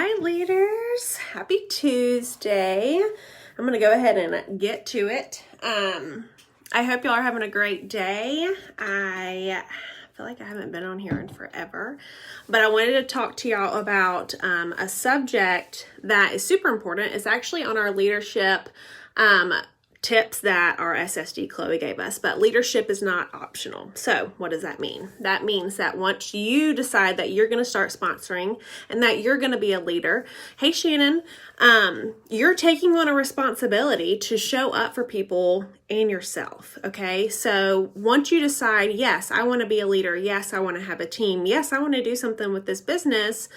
right, leaders, happy Tuesday. I'm gonna go ahead and get to it. I hope y'all are having a great day. I feel like I haven't been on here in forever, but I wanted to talk to y'all about a subject that is super important. It's actually on our leadership tips that our SSD Chloe gave us, but leadership is not optional. So what does that mean? That means that once you decide that you're going to start sponsoring and that you're going to be a leader, hey Shannon, you're taking on a responsibility to show up for people and yourself. Okay. So once you decide, yes, I want to be a leader. Yes, I want to have a team. Yes, I want to do something with this business.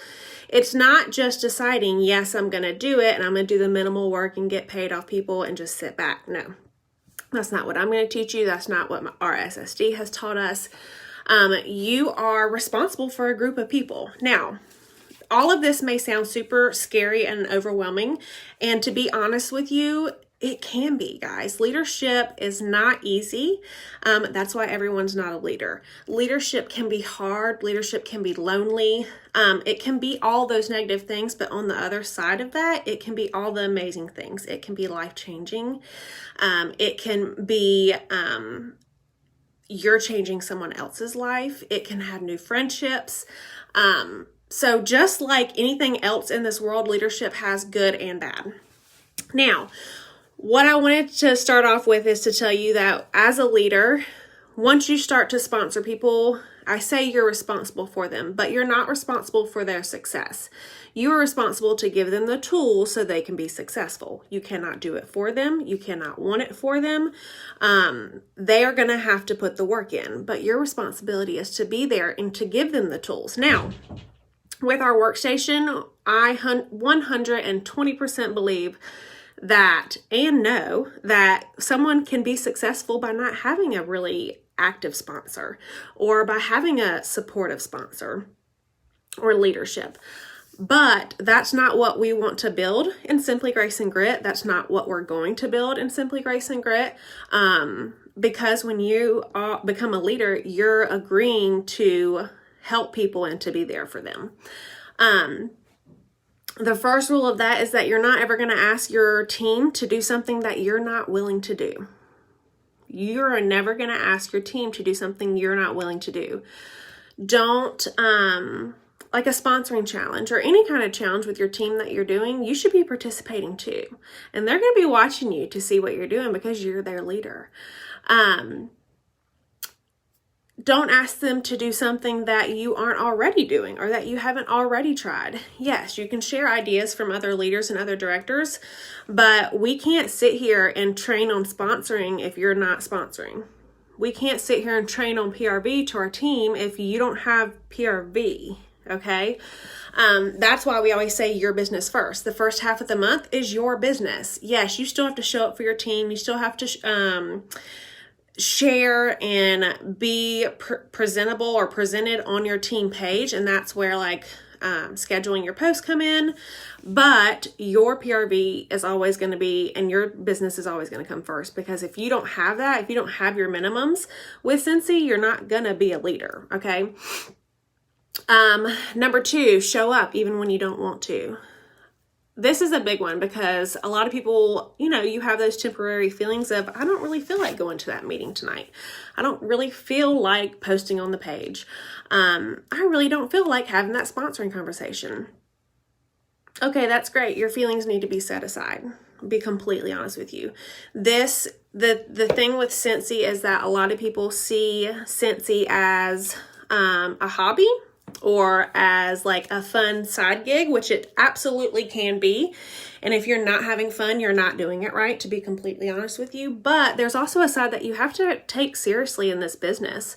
It's not just deciding, yes, I'm going to do it and I'm going to do the minimal work and get paid off people and just sit back. No, that's not what I'm going to teach you. That's not what our SSD has taught us. You are responsible for a group of people. Now, all of this may sound super scary and overwhelming. And to be honest with you, it can be, guys. Leadership is not easy. That's why everyone's not a leader. Leadership can be hard. Leadership can be lonely. It can be all those negative things, but on the other side of that, it can be all the amazing things. It can be life-changing. It can be you're changing someone else's life. It can have new friendships. So just like anything else in this world, leadership has good and bad. Now, what I wanted to start off with is to tell you that as a leader, once you start to sponsor people, I say you're responsible for them, but you're not responsible for their success. You are responsible to give them the tools so they can be successful. You cannot do it for them. You cannot want it for them. They are going to have to put the work in, but your responsibility is to be there and to give them the tools. Now, with our workstation, I 120% believe that and know that someone can be successful by not having a really active sponsor or by having a supportive sponsor or leadership. But that's not what we want to build in Simply Grace and Grit. That's not what we're going to build in Simply Grace and Grit. Because when you become a leader, you're agreeing to help people and to be there for them. The first rule of that is that you're not ever going to ask your team to do something that you're not willing to do. You're never going to ask your team to do something you're not willing to do. Don't, like a sponsoring challenge or any kind of challenge with your team that you're doing, you should be participating too. And they're going to be watching you to see what you're doing because you're their leader. Don't ask them to do something that you aren't already doing or that you haven't already tried. Yes, you can share ideas from other leaders and other directors, but we can't sit here and train on sponsoring if you're not sponsoring. We can't sit here and train on PRV to our team if you don't have PRV, okay? That's why we always say your business first. The first half of the month is your business. Yes, you still have to show up for your team. You still have to share and be presentable or presented on your team page. And that's where scheduling your posts come in. But your PRV is always going to be, and your business is always going to come first. Because if you don't have that, if you don't have your minimums with Cincy, you're not going to be a leader. Okay. Number 2, show up even when you don't want to. This is a big one because a lot of people, you have those temporary feelings of, I don't really feel like going to that meeting tonight. I don't really feel like posting on the page. I really don't feel like having that sponsoring conversation. Okay, that's great. Your feelings need to be set aside. I'll be completely honest with you. The thing with Cincy is that a lot of people see Cincy as a hobby or as like a fun side gig, which it absolutely can be. And if you're not having fun, you're not doing it right, to be completely honest with you. But there's also a side that you have to take seriously in this business,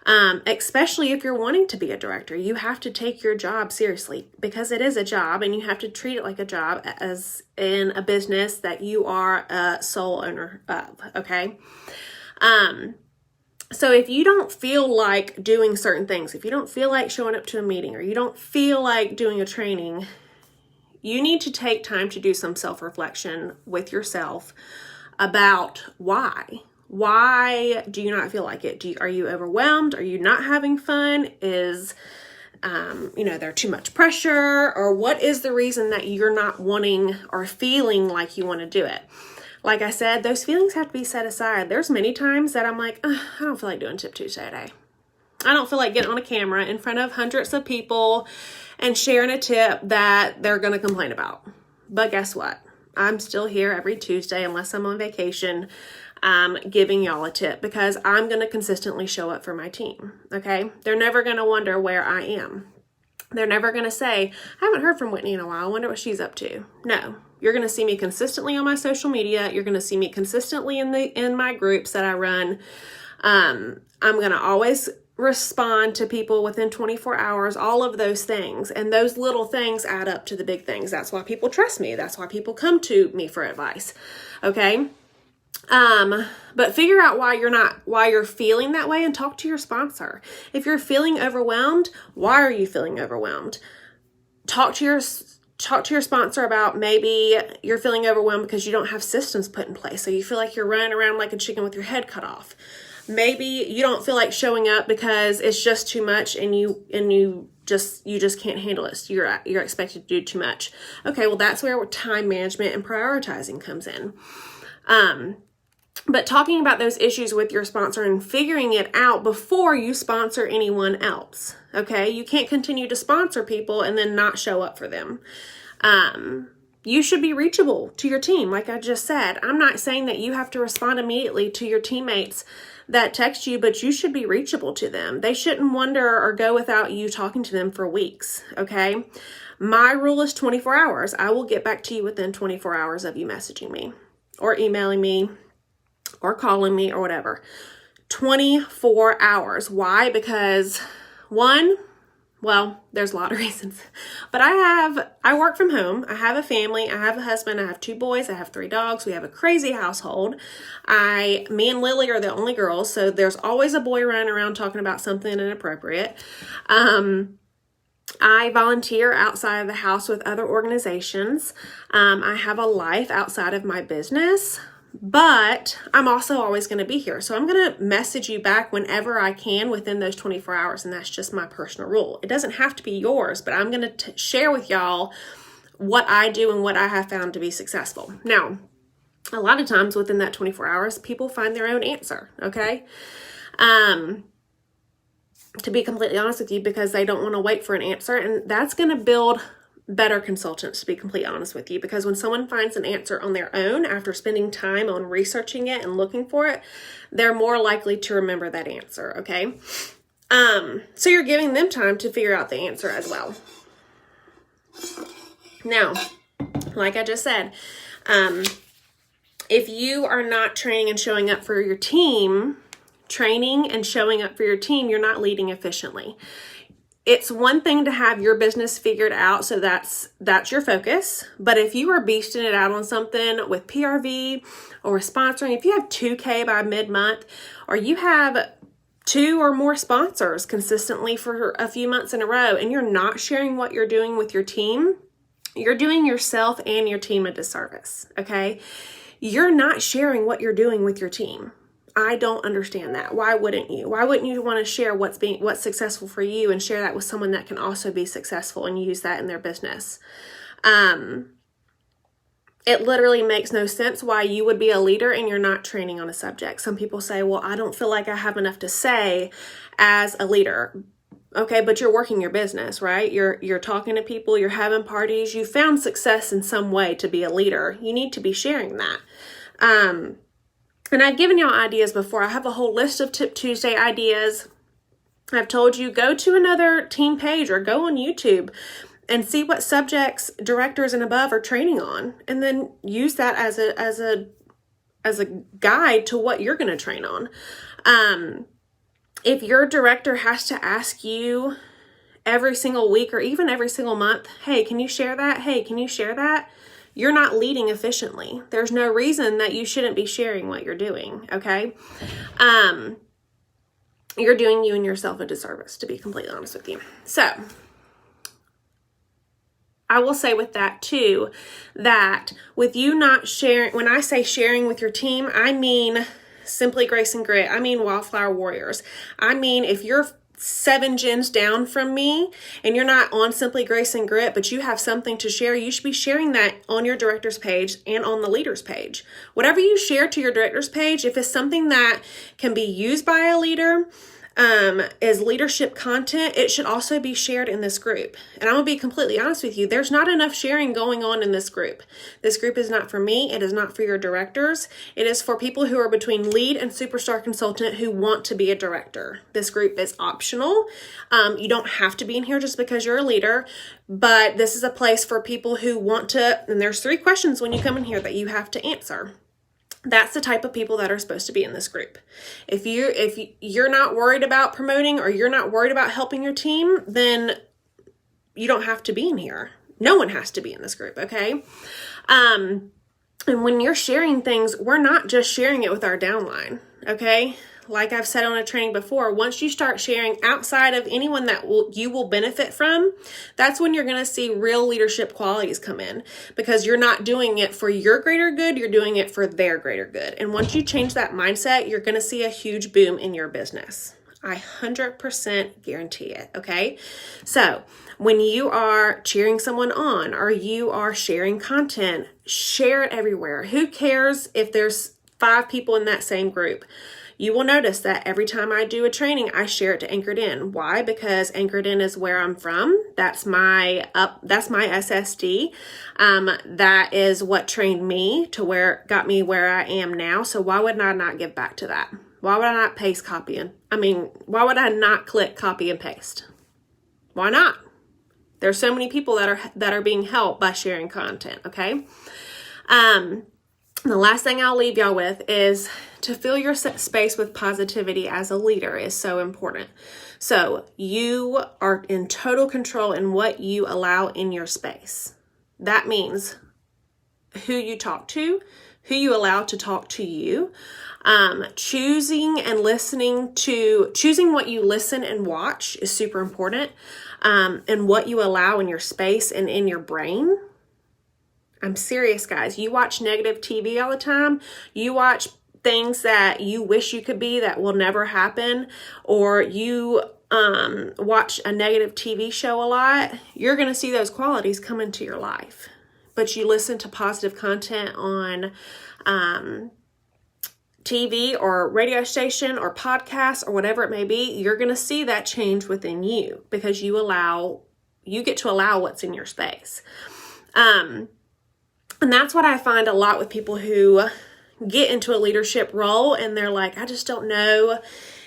especially if you're wanting to be a director. You have to take your job seriously because it is a job and you have to treat it like a job as in a business that you are a sole owner of, okay? So if you don't feel like doing certain things, if you don't feel like showing up to a meeting or you don't feel like doing a training, you need to take time to do some self-reflection with yourself about why. Why do you not feel like it? Are you overwhelmed? Are you not having fun? Is they're too much pressure, or what is the reason that you're not wanting or feeling like you want to do it? Like I said, those feelings have to be set aside. There's many times that I'm like, I don't feel like doing Tip Tuesday today. I don't feel like getting on a camera in front of hundreds of people and sharing a tip that they're going to complain about. But guess what? I'm still here every Tuesday, unless I'm on vacation, giving y'all a tip, because I'm going to consistently show up for my team. Okay. They're never going to wonder where I am. They're never going to say, I haven't heard from Whitney in a while. I wonder what she's up to. No, you're going to see me consistently on my social media. You're going to see me consistently in my groups that I run. I'm going to always respond to people within 24 hours, all of those things. And those little things add up to the big things. That's why people trust me. That's why people come to me for advice. Okay. But figure out why you're feeling that way, and talk to your sponsor. If you're feeling overwhelmed, why are you feeling overwhelmed? Talk to your sponsor about, maybe you're feeling overwhelmed because you don't have systems put in place. So you feel like you're running around like a chicken with your head cut off. Maybe you don't feel like showing up because it's just too much, and you just can't handle it. So you're expected to do too much. Okay, well, that's where time management and prioritizing comes in. But talking about those issues with your sponsor and figuring it out before you sponsor anyone else. Okay, you can't continue to sponsor people and then not show up for them. You should be reachable to your team. Like I just said, I'm not saying that you have to respond immediately to your teammates that text you, but you should be reachable to them. They shouldn't wonder or go without you talking to them for weeks. Okay. My rule is 24 hours. I will get back to you within 24 hours of you messaging me or emailing me or calling me or whatever. 24 hours. Why? Because there's a lot of reasons, but I work from home. I have a family. I have a husband. I have 2 boys. I have 3 dogs. We have a crazy household. Me and Lily are the only girls. So there's always a boy running around talking about something inappropriate. I volunteer outside of the house with other organizations. I have a life outside of my business. But I'm also always going to be here. So I'm going to message you back whenever I can within those 24 hours. And that's just my personal rule. It doesn't have to be yours, but I'm going to share with y'all what I do and what I have found to be successful. Now, a lot of times within that 24 hours, people find their own answer. Okay. To be completely honest with you, because they don't want to wait for an answer. And that's going to build better consultants, to be completely honest with you, because when someone finds an answer on their own after spending time on researching it and looking for it, they're more likely to remember that answer. Okay. So you're giving them time to figure out the answer as well. Now, like I just said, if you are not training and showing up for your team, you're not leading efficiently. It's one thing to have your business figured out, so that's your focus. But if you are beasting it out on something with PRV or sponsoring, if you have 2K by mid-month, or you have 2 or more sponsors consistently for a few months in a row, and you're not sharing what you're doing with your team, you're doing yourself and your team a disservice, okay? You're not sharing what you're doing with your team. I don't understand that. Why wouldn't you? Why wouldn't you want to share what's successful for you and share that with someone that can also be successful and use that in their business? It literally makes no sense why you would be a leader and you're not training on a subject. Some people say, well, I don't feel like I have enough to say as a leader. Okay, but you're working your business, right? You're talking to people, you're having parties, you found success in some way to be a leader. You need to be sharing that. And I've given y'all ideas before. I have a whole list of Tip Tuesday ideas. I've told you, go to another team page or go on YouTube and see what subjects directors and above are training on, and then use that as a guide to what you're going to train on. If your director has to ask you every single week or even every single month, hey, can you share that? Hey, can you share that? You're not leading efficiently. There's no reason that you shouldn't be sharing what you're doing, okay? You're doing you and yourself a disservice, to be completely honest with you. So, I will say with that too, that with you not sharing, when I say sharing with your team, I mean Simply Grace and Grit. I mean Wildflower Warriors. I mean, if you're 7 gens down from me and you're not on Simply Grace and Grit, but you have something to share, you should be sharing that on your director's page and on the leader's page. Whatever you share to your director's page, if it's something that can be used by a leader, as leadership content, it should also be shared in this group. And I'm gonna be completely honest with you, there's not enough sharing going on in this group. This group is not for me. It is not for your directors. It is for people who are between lead and superstar consultant who want to be a director. This group is optional. You don't have to be in here just because you're a leader, but this is a place for people who want to, and there's 3 questions when you come in here that you have to answer. That's the type of people that are supposed to be in this group. If you're not worried about promoting or you're not worried about helping your team, then you don't have to be in here. No one has to be in this group, okay? And when you're sharing things, we're not just sharing it with our downline, okay? Like I've said on a training before, once you start sharing outside of anyone that you will benefit from, that's when you're going to see real leadership qualities come in, because you're not doing it for your greater good, you're doing it for their greater good. And once you change that mindset, you're going to see a huge boom in your business. I 100% guarantee it, okay? So when you are cheering someone on or you are sharing content, share it everywhere. Who cares if there's 5 people in that same group? You will notice that every time I do a training, I share it to Anchored In. Why? Because Anchored In is where I'm from. That's my SSD. That is what trained me to got me where I am now. So why would I not give back to that? Why would I not why would I not click copy and paste? Why not? There's so many people that are being helped by sharing content, okay? The last thing I'll leave y'all with is to fill your space with positivity as a leader is so important. So you are in total control in what you allow in your space. That means who you talk to, who you allow to talk to you, choosing what you listen and watch is super important, and what you allow in your space and in your brain. I'm serious, guys. You watch negative TV all the time. You watch things that you wish you could be that will never happen, or you watch a negative TV show a lot, you're going to see those qualities come into your life. But you listen to positive content on TV or radio station or podcast or whatever it may be, you're going to see that change within you because you get to allow what's in your space. And that's what I find a lot with people who get into a leadership role and they're like, I just don't know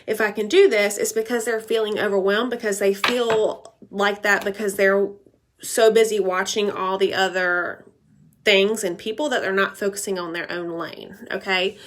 if I can do this. It's because they're feeling overwhelmed, because they feel like that because they're so busy watching all the other things and people that they're not focusing on their own lane, okay?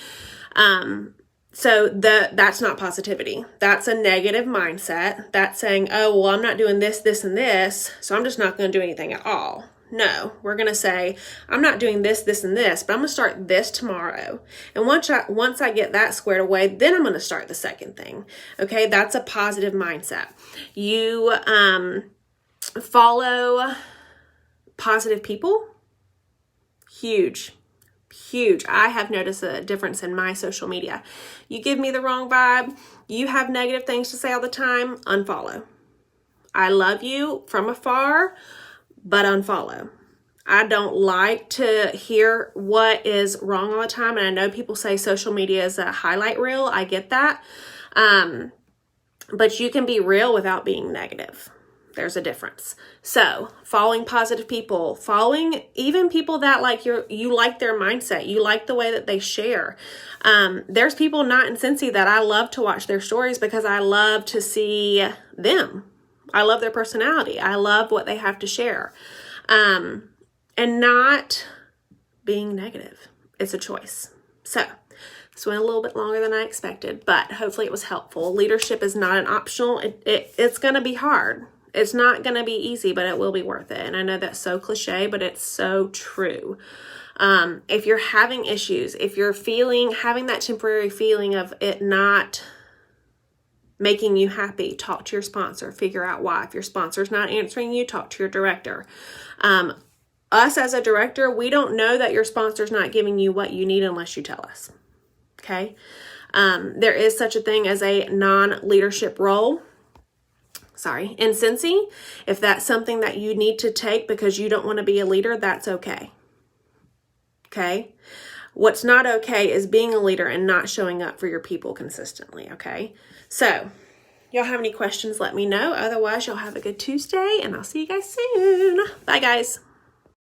So that's not positivity. That's a negative mindset. That's saying, oh, well, I'm not doing this, this, and this, so I'm just not going to do anything at all. No, we're going to say, I'm not doing this, this, and this, but I'm going to start this tomorrow. And once I get that squared away, then I'm going to start the second thing. Okay, that's a positive mindset. You follow positive people. Huge. I have noticed a difference in my social media. You give me the wrong vibe, you have negative things to say all the time, unfollow. I love you from afar, but unfollow. I don't like to hear what is wrong all the time. And I know people say social media is a highlight reel. I get that. But you can be real without being negative. There's a difference. So following positive people, following even people that you like their mindset, you like the way that they share. There's people not in Cincy that I love to watch their stories because I love to see them. I love their personality. I love what they have to share. And not being negative. It's a choice. So this went a little bit longer than I expected, but hopefully it was helpful. Leadership is not an optional. It's going to be hard. It's not going to be easy, but it will be worth it. And I know that's so cliche, but it's so true. If you're having issues, if you're having that temporary feeling of it not making you happy, talk to your sponsor, figure out why. If your sponsor's not answering you, talk to your director. Us as a director, we don't know that your sponsor's not giving you what you need unless you tell us. Okay? There is such a thing as a non-leadership role. in Cincy, if that's something that you need to take because you don't want to be a leader, that's okay. Okay? What's not okay is being a leader and not showing up for your people consistently, okay? So, y'all have any questions, let me know. Otherwise, y'all have a good Tuesday, and I'll see you guys soon. Bye, guys.